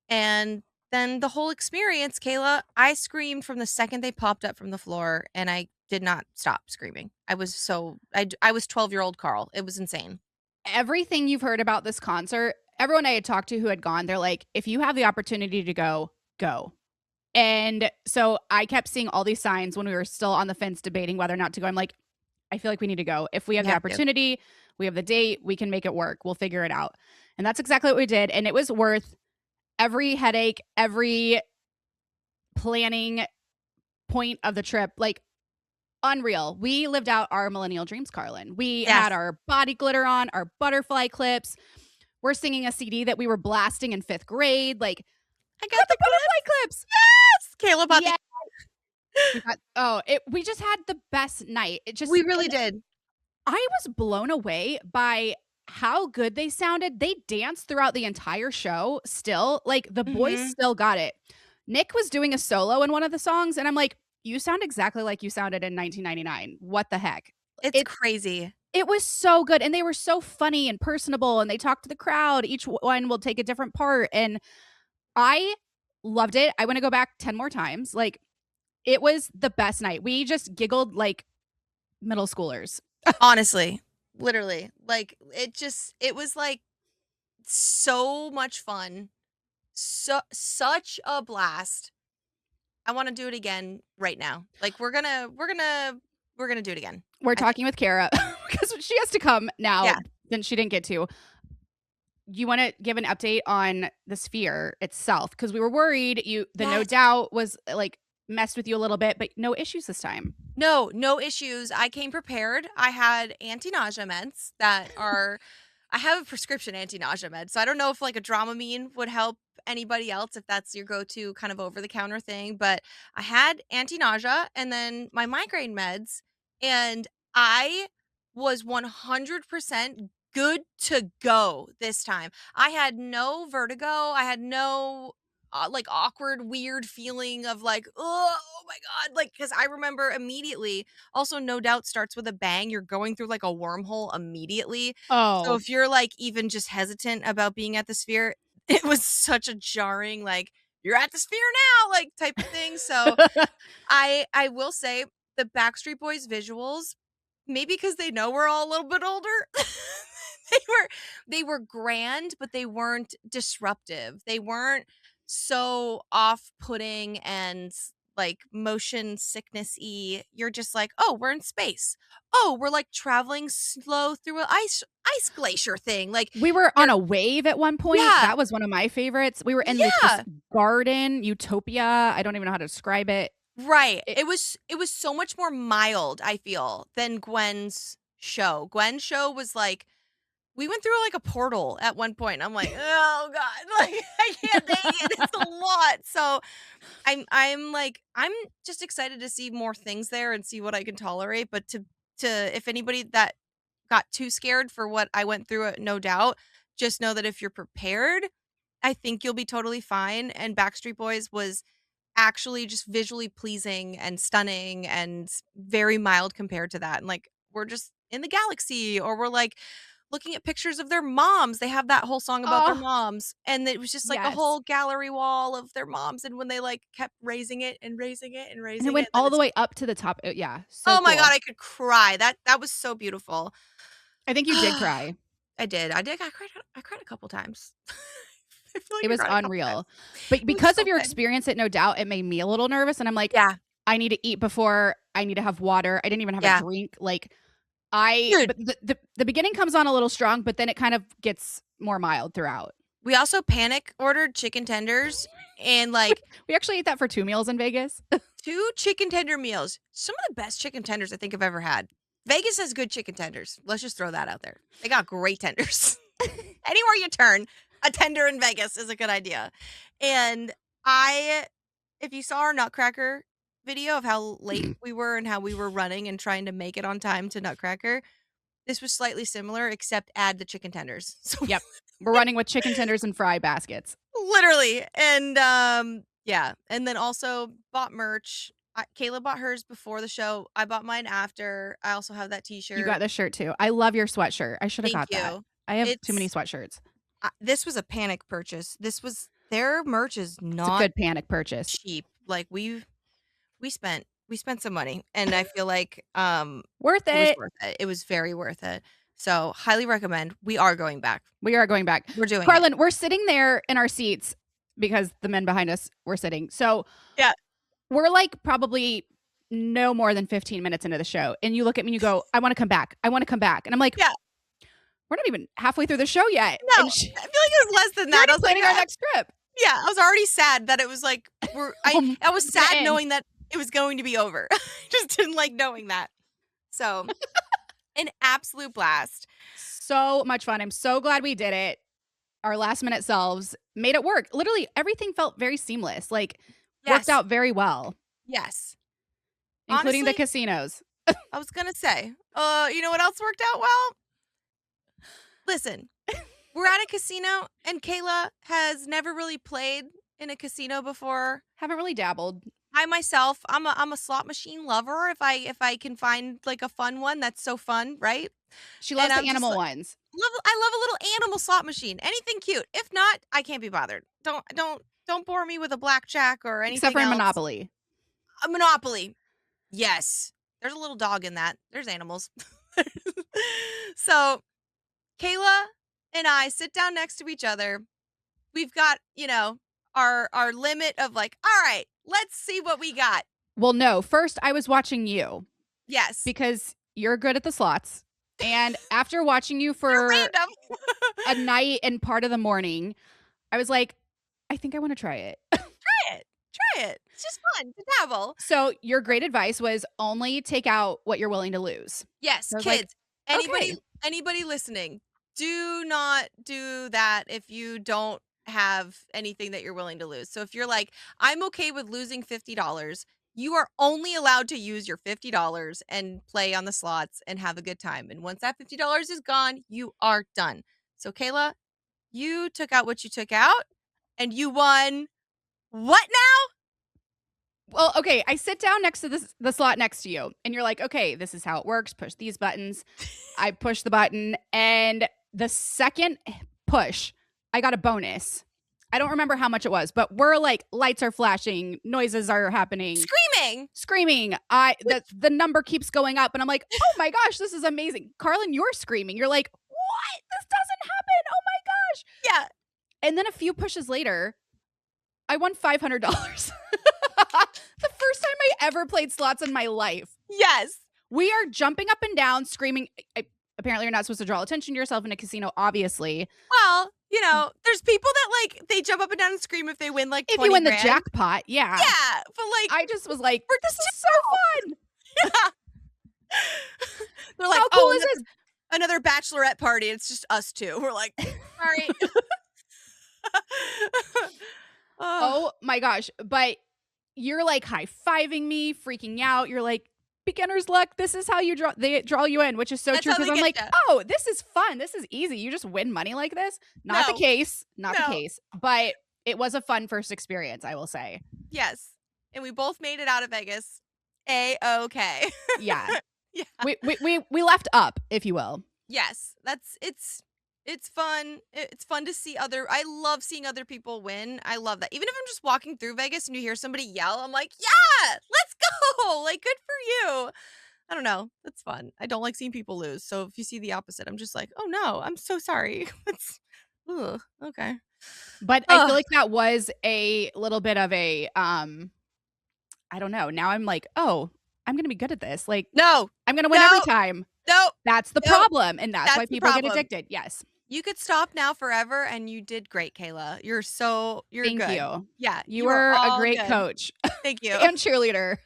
And then the whole experience, Kayla, I screamed from the second they popped up from the floor and I did not stop screaming. I was 12-year-old Carl. It was insane. Everything you've heard about this concert, everyone I had talked to who had gone, they're like, if you have the opportunity to go, go. And so I kept seeing all these signs when we were still on the fence debating whether or not to go. I'm like, I feel like we need to go. If we have You the have to. opportunity, we have the date, we can make it work. We'll figure it out. And that's exactly what we did. And it was worth every headache, every planning point of the trip. Like, unreal. We lived out our millennial dreams, Carlin. We had Yes. our body glitter on, our butterfly clips. We're singing a CD that we were blasting in 5th grade. Like, I got got the the butterfly clips. Yes! Kayla bought the Yeah. We just had the best night. It just We really did. I was blown away by how good they sounded. They danced throughout the entire show still. Like, the boys Mhm. still got it. Nick was doing a solo in one of the songs, and I'm like, "You sound exactly like you sounded in 1999. What the heck?" It's It crazy. it was so good, and they were so funny and personable, and they talked to the crowd. Each one will take a different part, and I loved it. I wanna go back 10 more times. Like, it was the best night. We just giggled like middle schoolers. Honestly, literally. Like, it was, like, so much fun. Such a blast. I wanna do it again right now. Like, we're gonna do it again, We're I think. talking with Kara because she has to come now Yeah. since she didn't get to. You wanna give an update on the Sphere itself? Because we were worried the No Yes. Doubt was, like, messed with you a little bit, but no issues this time. No, no issues. I came prepared. I had anti-nausea meds that are I have a prescription anti-nausea med, so I don't know if, like, a Dramamine would help anybody else if that's your go-to kind of over-the-counter thing, but I had anti-nausea and then my migraine meds, and I was 100% good to go this time. I had no vertigo, I had no, like, awkward, weird feeling of, like, oh my god," like, because I remember immediately also, No Doubt starts with a bang, you're going through, like, a wormhole immediately, so Oh. if you're, like, even just hesitant about being at the Sphere, it was such a jarring, like, "You're at the Sphere now," like, type of thing, so I will say the Backstreet Boys visuals, maybe because they know we're all a little bit older, they were they were grand, but they weren't disruptive. They weren't so off-putting and, like, motion sickness-y. You're just like, "Oh, we're in space. Oh, we're, like, traveling slow through a ice glacier thing." Like, We were on they're a wave at one point. Yeah, That was one of my favorites. We were in, like, this yeah. garden, utopia. I don't even know how to describe it. Right. It It was so much more mild, I feel, than Gwen's show. Gwen's show was like we went through, like, a portal at one point. I'm like, "Oh god," like, I can't take it, it's a lot. So, I'm just excited to see more things there and see what I can tolerate, but to if anybody that got too scared for what I went through, no doubt, just know that if you're prepared, I think you'll be totally fine, and Backstreet Boys was actually just visually pleasing and stunning and very mild compared to that, and, like, we're just in the galaxy or we're, like, looking at pictures of their moms. They have that whole song about their Oh, moms, and it was just, like, a yes. whole gallery wall of their moms, and when they, like, kept raising it and raising it and And it raising it, went then all the it's way up to the top. Yeah, so oh my god, cool. I could cry. That was so beautiful. I think you did cry. I cried a couple times. I feel like It I was cried a couple times. unreal. But It was because of so your good. experience at No Doubt, it made me a little nervous, and I'm like, Yeah, "I need to eat before, I need to have water." I didn't even have a yeah. drink, like, I Dude, but the beginning comes on a little strong, but then it kind of gets more mild throughout. we also panic ordered chicken tenders and, like, We actually ate that for 2 meals in Vegas. 2 chicken tender meals. Some of the best chicken tenders I think I've ever had. Vegas has good chicken tenders. Let's just throw that out there. They got great tenders. Anywhere you turn, a tender in Vegas is a good idea. And I if you saw our Nutcracker video of how late we were and how we were running and trying to make it on time to Nutcracker, this was slightly similar, except add the chicken tenders. So Yep. We're running with chicken tenders and fry baskets. literally. And yeah. And then also bought merch. Kayla bought hers before the show. I bought mine after. I also have that t-shirt. You got this shirt too. I love your sweatshirt. I should have got that. I have too many sweatshirts. This was a panic purchase. Their merch is not a good panic purchase. Cheap. Like we spent some money, and I feel like worth it. It was worth it. It was very worth it. So highly recommend. We are going back. We're doing Carlin, we're sitting there in our seats because the men behind us were sitting. So yeah, we're like probably no more than 15 minutes into the show. And you look at me and you go, I want to come back. I want to come back. And I'm like, yeah, we're not even halfway through the show yet. No, I feel like it was less than that. I was planning our next trip. Yeah, I was already sad that it was like, I was sad knowing that it was going to be over. I just didn't like knowing that. So an absolute blast. So much fun. I'm so glad we did it. Our last minute selves made it work. Literally everything felt very seamless. Like worked out very well. Yes. Including the casinos. I was going to say, you know what else worked out well? Listen, we're at a casino and Kayla has never really played in a casino before. Haven't really dabbled. I myself, I'm a slot machine lover. If I can find like a fun one that's so fun, right? She loves the animal ones. I love a little animal slot machine. Anything cute. If not, I can't be bothered. Don't bore me with a blackjack or anything except for else. Monopoly. A Monopoly. Yes. There's a little dog in that. There's animals. So Kayla and I sit down next to each other. We've got, our limit of like, all right, let's see what we got. Well, no. First, I was watching you. Yes. Because you're good at the slots. And after watching you for a night and part of the morning, I was like, I think I want to try it. Try it. It's just fun to dabble. So your great advice was only take out what you're willing to lose. Yes, so kids. Like, anybody listening, do not do that if you don't have anything that you're willing to lose. So if you're like, I'm okay with losing $50, you are only allowed to use your $50 and play on the slots and have a good time. And once that $50 is gone, you are done. So Kayla, you took out what you took out and you won what now? Well, okay, I sit down next to the slot next to you and you're like, okay, this is how it works. Push these buttons. I push the button and the second push, I got a bonus. I don't remember how much it was, but we're like, lights are flashing, noises are happening. Screaming. The number keeps going up and I'm like, oh my gosh, this is amazing. Carlin, you're screaming. You're like, what? This doesn't happen. Oh my gosh. Yeah. And then a few pushes later, I won $500. The first time I ever played slots in my life. Yes. We are jumping up and down, screaming. Apparently, you're not supposed to draw attention to yourself in a casino, obviously. Well, there's people that like, they jump up and down and scream if they win like 20 if you win grand. The jackpot, yeah. Yeah, but like. I just was like, this is so fun. Yeah. They're like, how cool is this? Another bachelorette party. It's just us two. We're like, sorry. Oh my gosh. But you're like high-fiving me, freaking out. You're like, beginner's luck. This is how they draw you in, which is so true. Because I'm like, oh, this is fun. This is easy. You just win money like this. Not the case. Not the case. But it was a fun first experience, I will say. Yes. And we both made it out of Vegas. A-okay. Yeah. Yeah. We left up, if you will. Yes. It's fun. It's fun to see I love seeing other people win. I love that. Even if I'm just walking through Vegas and you hear somebody yell, I'm like, yeah, let's go. Like, good for you. I don't know. That's fun. I don't like seeing people lose. So if you see the opposite, I'm just like, oh no, I'm so sorry. Okay. But I feel like that was a little bit of a, I don't know. Now I'm like, oh, I'm going to be good at this. Like, no, I'm going to win every time. No, that's the problem. And that's why people get addicted. Yes. You could stop now forever, and you did great, Kayla. You're good. Thank you. Yeah. You were a great coach. Thank you. And cheerleader.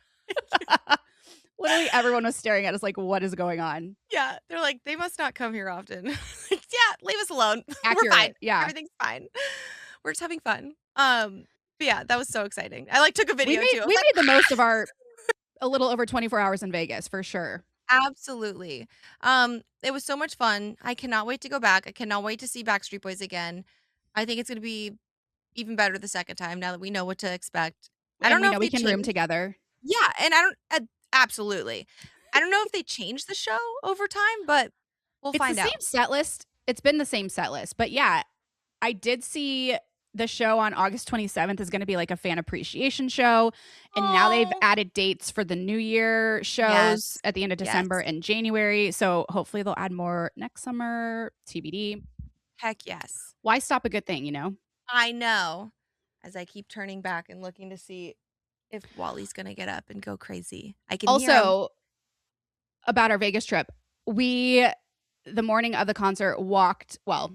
Literally everyone was staring at us like, what is going on? Yeah. They're like, they must not come here often. Yeah, leave us alone. Accurate. We're fine. Yeah. Everything's fine. We're just having fun. But yeah, that was so exciting. I like took a video too. We made the most of our a little over 24 hours in Vegas for sure. Absolutely. It was so much fun. I cannot wait to go back. I cannot wait to see Backstreet Boys again. I think it's gonna be even better the second time now that we know what to expect. I And don't we know know if we they can room changed. together. Yeah, and I don't absolutely. I don't know if they changed the show over time, but we'll It's the find same out. set list. It's been the same set list. But yeah, I did see the show on August 27th is gonna be like a fan appreciation show, and now they've Oh, added dates for the New Year shows yes. at the end of December Yes. and January, so hopefully they'll add more next summer, TBD. Heck yes. Why stop a good thing, you know? I know. As I keep turning back and looking to see if Wally's gonna get up and go crazy. I can hear him. Also, about our Vegas trip, we the morning of the concert walked well,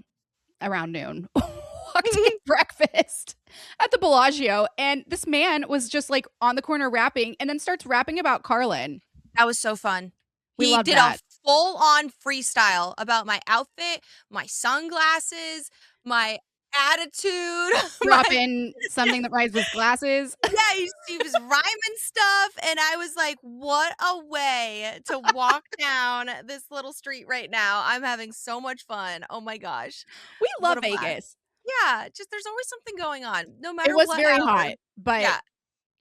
around noon, walked to get breakfast at the Bellagio, and this man was just, like, on the corner rapping and then starts rapping about Carlin. That was so fun. We He loved did a that. full-on freestyle about my outfit, my sunglasses, my attitude, Drop my in something that rhymes with glasses. yeah, he was rhyming stuff, and I was like, "What a way to walk down this little street right now. I'm having so much fun. Oh my gosh. We What love a blast." Vegas. Yeah, just there's always something going on, no It matter was what very hour. hot, but Yeah,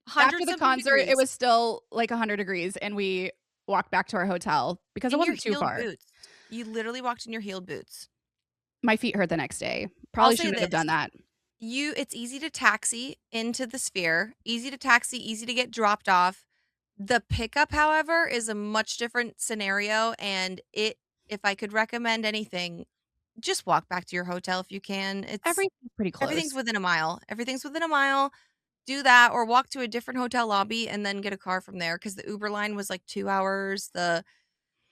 after 100 the something concert, it degrees. was still, like, 100 degrees, and we walked back to our hotel because it In your wasn't too heeled far. boots. You literally walked in your heeled boots. My feet hurt the next day. I'll Probably say shouldn't have this, done that. it's easy to taxi into the Sphere, easy to taxi, easy to get dropped off. The pickup, however, is a much different scenario, and if I could recommend anything, just walk back to your hotel if you can. Everything's pretty Everything's close. within a mile. Everything's within a mile. Do that or walk to a different hotel lobby and then get a car from there because the Uber line was, like, 2 hours. The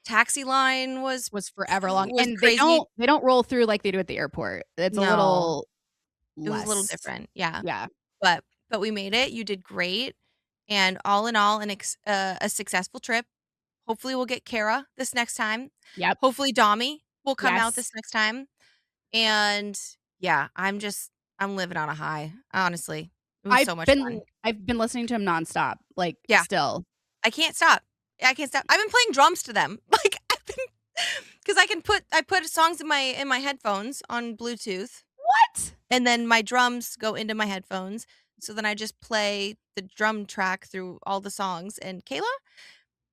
taxi line Was forever long, was and crazy. they don't roll through like they do at the airport. It's a No, little it was a little less. different, yeah, Yeah. but we made it, you did great, and all in all, a successful trip. Hopefully, we'll get Kara this next time. Yep. Hopefully, Dommy will come out Yes. this next time, and yeah, I'm living on a high, honestly. It was so much fun. I've been listening to him nonstop, like, Yeah, still. I can't stop. I can't stop. I've been playing drums to them, like, I've been 'cause I put songs in my headphones on Bluetooth, What? and then my drums go into my headphones, so then I just play the drum track through all the songs, and Kayla,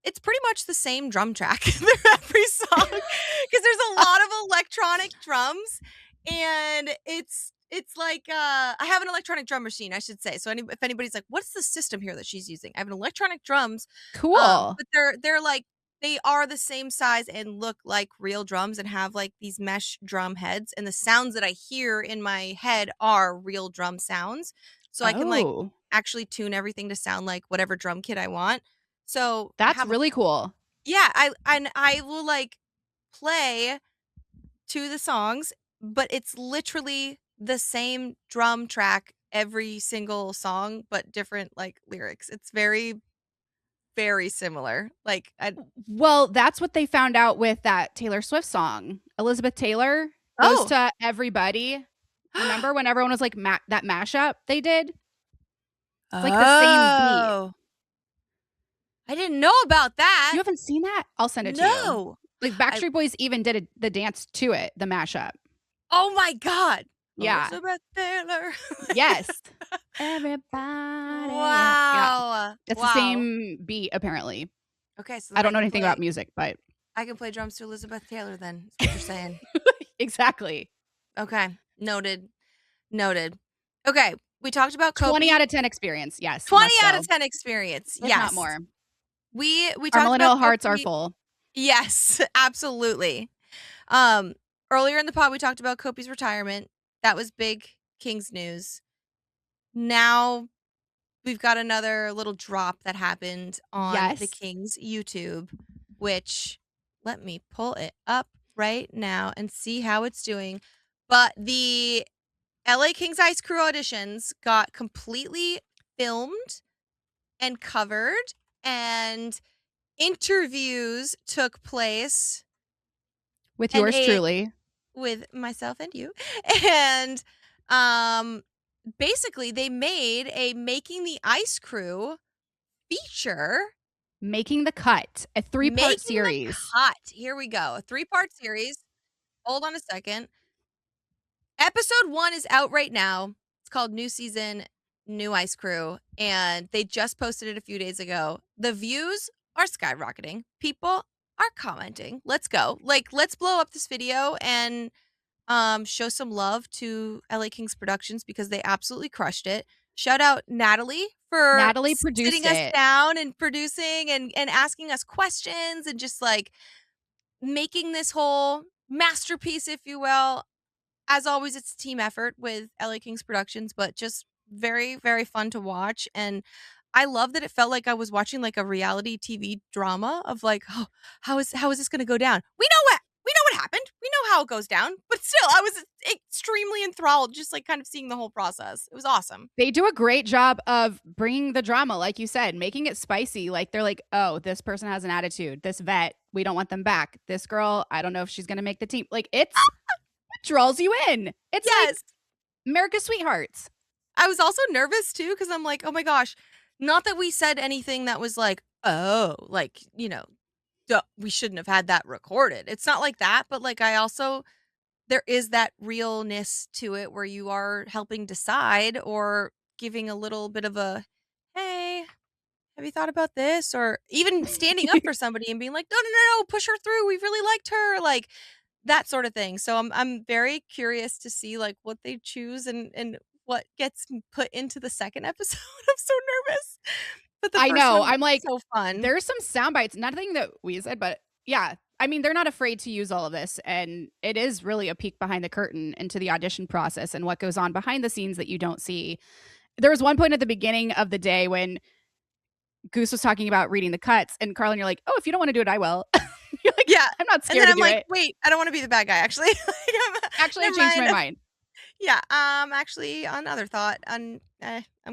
it's pretty much the same drum track through every song, because there's a lot of electronic drums, and it's like, I have an electronic drum machine, I should say, so if anybody's like, "What's the system here that she's using?" I have an electronic drums, Cool. but they're like they are the same size and look like real drums and have, like, these mesh drum heads, and the sounds that I hear in my head are real drum sounds, so I can, like, Oh, actually tune everything to sound like whatever drum kit I want. So, I that's have a really cool. yeah, I will, like, play to the songs, but it's literally the same drum track every single song, but different, like, lyrics. It's very, very similar. Like, I Well, that's what they found out with that Taylor Swift song. Elizabeth Taylor goes Oh. to Everybody. Remember when everyone was like, that mashup they did? It's like the same beat. Oh. I didn't know about You that. haven't seen that? I'll send it to you. No. Like, I Backstreet Boys even did the dance to it, the mashup. Oh my god. Yeah. Elizabeth Taylor. Yes. Everybody. Yeah. Yeah. Wow. It's the Wow. same beat, apparently. Okay, so I then don't know anything about music, but I can play drums to Elizabeth Taylor then, is what you're saying. exactly. Okay. Noted. Noted. Okay, we talked about 20 Kopi. out of 10 experience. Yes. 20 Must out go. of 10 experience. If not Yes. more. We Our talked millennial about hearts are Kopi. full. Yes, absolutely. Um, Earlier in the pod, we talked about Kopi's retirement. That was big Kings news. Now we've got another little drop that happened on the Yes. Kings YouTube, which let me pull it up right now and see how it's doing. But the LA Kings Ice Crew auditions got completely filmed and covered, and interviews took place With and yours truly. with myself and you. And basically they made a Making the Ice Crew feature Making the Cut, a 3-part Making the series. Cut. Here we go. A 3-part series. Hold on a second. Episode 1 is out right now. It's called New Season, New Ice Crew, and they just posted it a few days ago. The views are skyrocketing. People are commenting. Let's go. Like, let's blow up this video and show some love to LA Kings Productions because they absolutely crushed it. Shout out Natalie for Natalie produced sitting us it. down and producing and asking us questions and just like making this whole masterpiece, if you will. As always, it's a team effort with LA Kings Productions, but just very, very fun to watch. And I love that it felt like I was watching like a reality TV drama of like, oh, how is this gonna go down? We know what happened. We know how it goes down, but still, I was extremely enthralled, just like kind of seeing the whole process. It was awesome. They do a great job of bringing the drama, like you said, making it spicy. Like they're like, oh, this person has an attitude. This vet, we don't want them back. This girl, I don't know if she's gonna make the team. Like it draws you in. It's like Yes. America's Sweethearts. I was also nervous too because I'm like, oh my gosh, not that we said anything that was like, oh, like, we shouldn't have had that recorded. It's not like that, but like I also there is that realness to it where you are helping decide or giving a little bit of a, "Hey, have you thought about this?" Or even standing up for somebody and being like, "No, no, no, no, push her through. We really liked her." Like that sort of thing. So I'm very curious to see like what they choose and what gets put into the second episode. I'm so nervous. But the I first know. one was I'm like, so fun. there's some sound bites, nothing that we said, but yeah. I mean, they're not afraid to use all of this. And it is really a peek behind the curtain into the audition process and what goes on behind the scenes that you don't see. There was one point at the beginning of the day when Goose was talking about reading the cuts, and Carlin, you're like, oh, if you don't want to do it, I will. You're like, Yeah. I'm not And scared then to I'm do like, it. "Wait, I don't wanna be the bad guy actually." Actually, I Never changed my mind. mind. Yeah, actually, another thought, I'm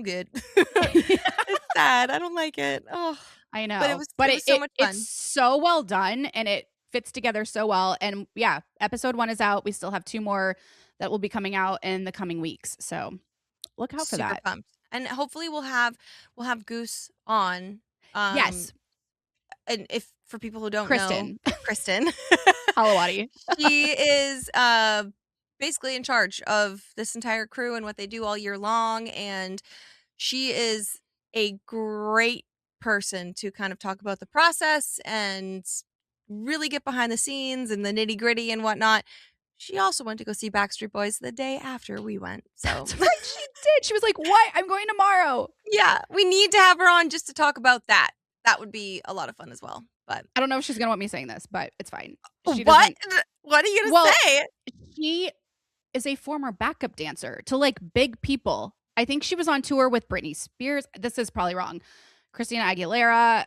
good. It's sad, I don't like it. Oh, I but know, but it was so much it's fun. so well done and it fits together so well. And yeah, episode 1 is out. We still have 2 more that will be coming out in the coming weeks. So look out for Super that. pumped, and hopefully we'll have Goose on, Yes, and if for people who don't know, Kristen Kristen, Halawadi. she is, basically in charge of this entire crew and what they do all year long, and she is a great person to kind of talk about the process and really get behind the scenes and the nitty-gritty and whatnot. She also went to go see Backstreet Boys the day after we went, so That's right, she did. She was like, "What? I'm going tomorrow." yeah, we need to have her on just to talk about that. That would be a lot of fun as well, but I don't know if she's gonna want me saying this, but it's fine. She what? doesn't. What are you gonna Well, say? she is a former backup dancer to like big people. I think she was on tour with Britney Spears. This is probably wrong. Christina Aguilera,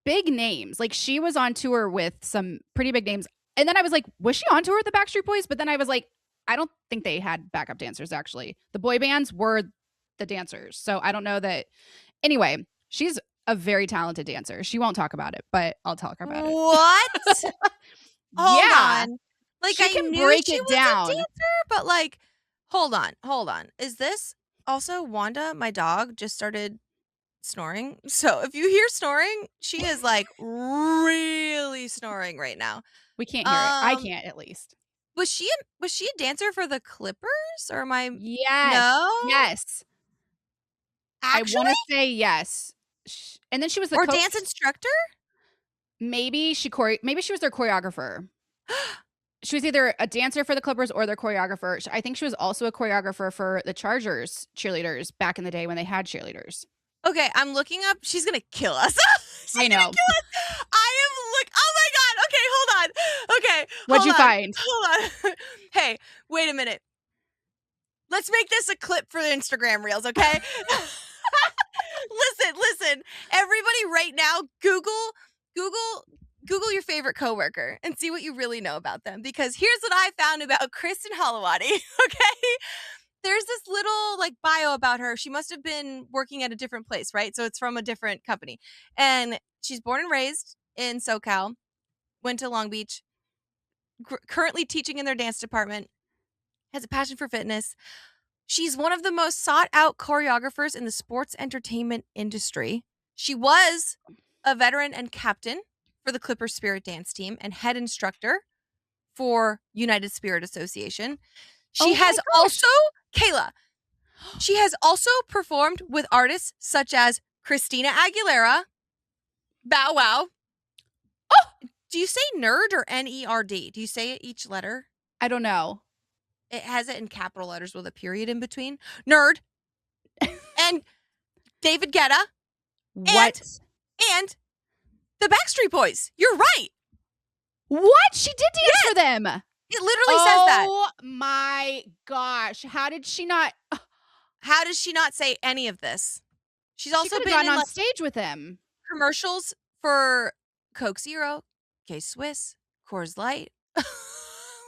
big names. Like she was on tour with some pretty big names. And then I was like, was she on tour with the Backstreet Boys? But then I was like, I don't think they had backup dancers actually. The boy bands were the dancers. So I don't know that. Anyway, she's a very talented dancer. She won't talk about it, but I'll talk about it. What? Hold Yeah. on. Like, She I can knew break she it was a down. dancer, but, like, hold on, hold on. Is this also Wanda, my dog, just started snoring? So, if you hear snoring, she is, like, really snoring right now. We can't hear it. I Um, can't at least. was she a dancer for the Clippers, or am I Yes. no? Yes. I Actually? wanna say yes. And then she was the Or dance coach. instructor? Maybe she was their choreographer. She was either a dancer for the Clippers or their choreographer. I think she was also a choreographer for the Chargers cheerleaders back in the day when they had cheerleaders. Okay, I'm looking up she's gonna kill us. She's I gonna know. kill us. I am oh my god, okay, hold on. Okay, What'd you find? hold on. Hey, wait a minute. Let's make this a clip for the Instagram reels, okay? Listen. Everybody right now, Google Google your favorite coworker and see what you really know about them. Because here's what I found about Kristen Holowati, okay? There's this little like bio about her. She must have been working at a different place, right? So it's from a different company. And she's born and raised in SoCal, went to Long Beach, currently teaching in their dance department, has a passion for fitness. She's one of the most sought out choreographers in the sports entertainment industry. She was a veteran and captain for the Clipper Spirit Dance team and head instructor for United Spirit Association. She Oh my has gosh. also, Kayla, she has also performed with artists such as Christina Aguilera, Bow Wow. Oh! Do you say nerd or N-E-R-D? Do you say it each letter? I don't know. It has it in capital letters with a period in between. Nerd. And David Guetta. What? And the Backstreet Boys. You're right. What? She did dance for them. It literally says that. Oh my gosh. How did she not? How does she not say any of this? She's also She been gone in on like stage with them. commercials for Coke Zero, K-Swiss, Coors Light.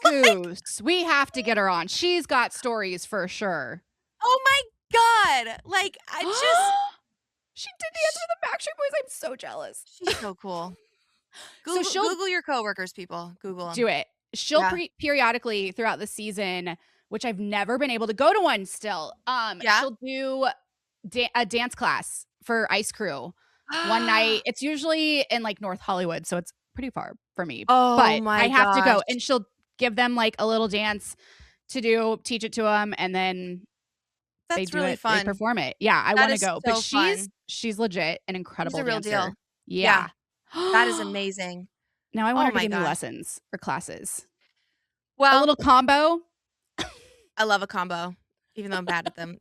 Goose. We have to get her on. She's got stories for sure. Oh my God. Like, I just. She did dance with the Backstreet Boys. I'm so jealous. She's so cool. Google your coworkers, people. Google them. Do it. She'll periodically throughout the season, which I've never been able to go to one still. She'll do a dance class for Ice Crew one night. It's usually in like North Hollywood, so it's pretty far for me. Oh but my I have to go, gosh. and she'll give them like a little dance to do, teach it to them, and then That's they do really it. fun. They perform it. Yeah, I want to go. So but she's legit an incredible she's a real dancer. deal. Yeah. That is amazing. Now I want her to my give me gosh. lessons or classes. Well, a little combo. I love a combo, even though I'm bad at them.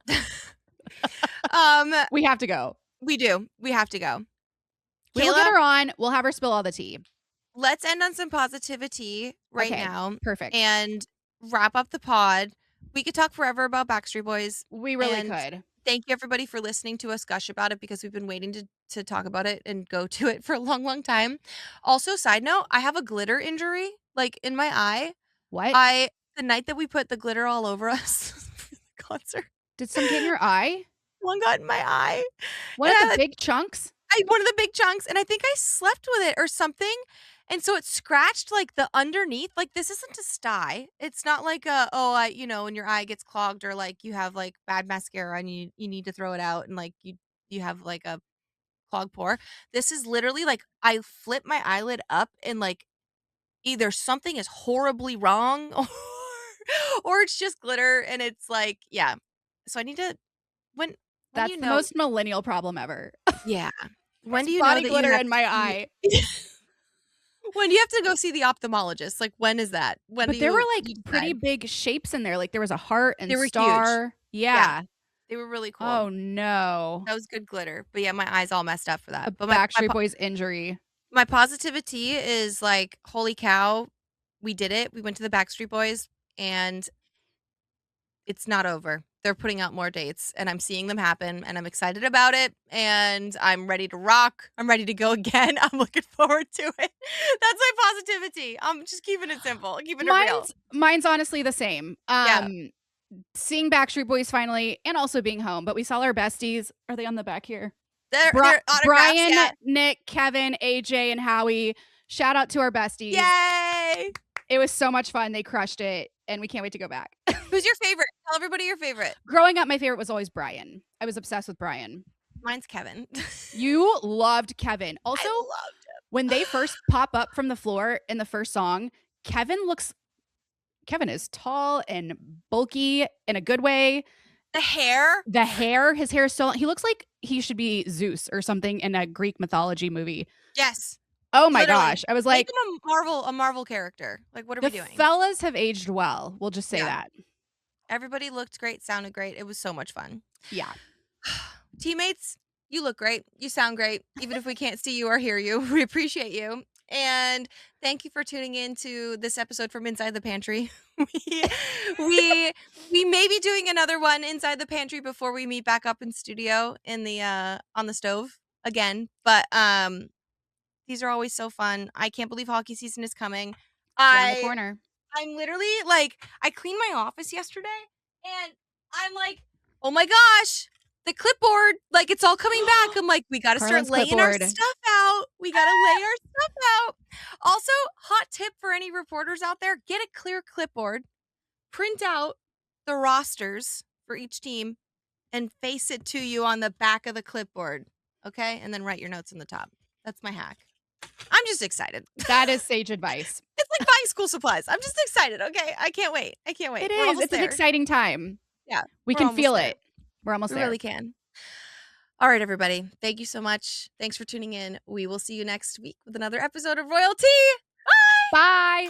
We have to go. We do. We have to go. We'll get her on. We'll have her spill all the tea. Let's end on some positivity right now. Perfect. And wrap up the pod. We could talk forever about Backstreet Boys. We really could. Thank you everybody for listening to us gush about it, because we've been waiting to talk about it and go to it for a long, long time. Also, side note, I have a glitter injury, like in my eye. What? The night that we put the glitter all over us for the concert. Did some get in your eye? One got in my eye. One of the big chunks? One of the big chunks, and I think I slept with it or something. And so it scratched like the underneath. Like, this isn't a sty. It's not like when your eye gets clogged or like you have like bad mascara and you need to throw it out and like you have like a clogged pore. This is literally like I flip my eyelid up and like either something is horribly wrong or it's just glitter and it's like, yeah. So I need to That's the most millennial problem ever. Yeah. When do you body know that glitter you have in my eye? When do you have to go see the ophthalmologist? Like, when is that? But there were like pretty big shapes in there. Like there was a heart and star. Huge. Yeah. They were really cool. Oh no. That was good glitter. But yeah, my eye's all messed up for that. But Backstreet Boys injury. My positivity is like, holy cow, we did it. We went to the Backstreet Boys and it's not over. They're putting out more dates and I'm seeing them happen and I'm excited about it and I'm ready to rock. I'm ready to go again. I'm looking forward to it. That's my positivity. I'm just keeping it simple, keeping it real. Mine's honestly the same. Seeing Backstreet Boys finally and also being home, but we saw our besties. Are they on the back here? They're Brian, Nick, Kevin, AJ, and Howie. Shout out to our besties. Yay! It was so much fun. They crushed it, and we can't wait to go back. Who's your favorite? Tell everybody your favorite. Growing up, my favorite was always Brian. I was obsessed with Brian. Mine's Kevin. You loved Kevin. Also, I loved him. When they first pop up from the floor in the first song, Kevin is tall and bulky in a good way. The hair, his hair is so, he looks like he should be Zeus or something in a Greek mythology movie. Yes. Oh my gosh. I was like, make him a Marvel character. Like, what are we doing? The fellas have aged well. We'll just say that. Everybody looked great, sounded great. It was so much fun. Yeah. Teammates, you look great. You sound great. Even if we can't see you or hear you, we appreciate you. And thank you for tuning in to this episode from Inside the Pantry. we may be doing another one inside the pantry before we meet back up in studio in the on the stove again. But these are always so fun. I can't believe hockey season is coming. Around the corner. I'm literally like, I cleaned my office yesterday and I'm like, oh my gosh, the clipboard, like it's all coming back. I'm like, we got to start laying our stuff out. We got to lay our stuff out. Also, hot tip for any reporters out there, get a clear clipboard, print out the rosters for each team and face it to you on the back of the clipboard. Okay. And then write your notes in the top. That's my hack. I'm just excited. That is sage advice. It's like buying school supplies. I'm just excited. Okay. I can't wait. It is. It's an exciting time. Yeah. We can feel it. We're almost there. We really can. All right, everybody. Thank you so much. Thanks for tuning in. We will see you next week with another episode of RoyalTea. Bye. Bye.